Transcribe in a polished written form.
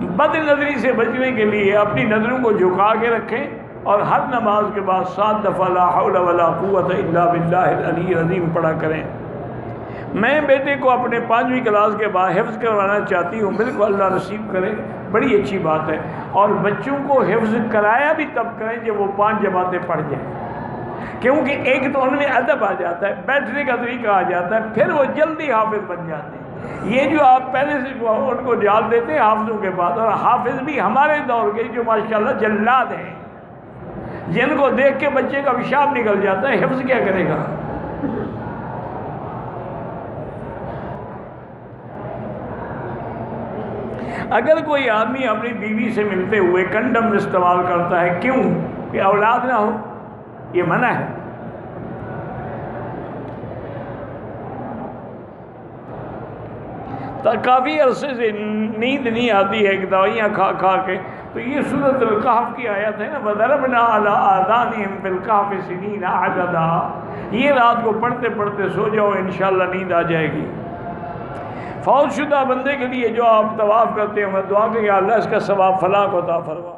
بد نظری سے بچنے کے لیے اپنی نظروں کو جھکا کے رکھیں اور ہر نماز کے بعد 7 دفعہ لا حول ولا قوت الا باللہ العلی العظیم پڑھا کریں۔ میں بیٹے کو اپنے 5ویں کلاس کے بعد حفظ کروانا چاہتی ہوں، بالکل اللہ نصیب کرے، بڑی اچھی بات ہے۔ اور بچوں کو حفظ کرایا بھی تب کریں جب وہ 5 جماعتیں پڑھ جائیں، کیونکہ ایک تو ان میں ادب آ جاتا ہے، بیٹھنے کا طریقہ آ جاتا ہے، پھر وہ جلدی حافظ بن جاتے ہیں۔ یہ جو آپ پہلے سے ان کو ڈال دیتے ہیں حافظوں کے بعد، اور حافظ بھی ہمارے دور کے جو ماشاءاللہ جلاد ہیں، جن کو دیکھ کے بچے کا پیشاب نکل جاتا ہے، حفظ کیا کرے گا؟ اگر کوئی آدمی اپنی بیوی سے ملتے ہوئے کنڈم استعمال کرتا ہے، کیوں؟ کہ اولاد نہ ہو، یہ منع ہے۔ کافی عرصے سے نیند نہیں آتی ہے کہ دوائیاں کھا کھا کے، تو یہ سورۃ الکہف کی آیت ہے نا، وَضَرَبْنَا عَلَىٰ آذَانِهِمْ فِي الْكَهْفِ سِنِينَ عَدَدًا، یہ رات کو پڑھتے پڑھتے سو جاؤ، انشاءاللہ نیند آ جائے گی۔ فوت شدہ بندے کے لیے جو آپ طواف کرتے ہیں، میں دعا کہ یا اللہ اس کا ثواب فلاں کو عطا فرما۔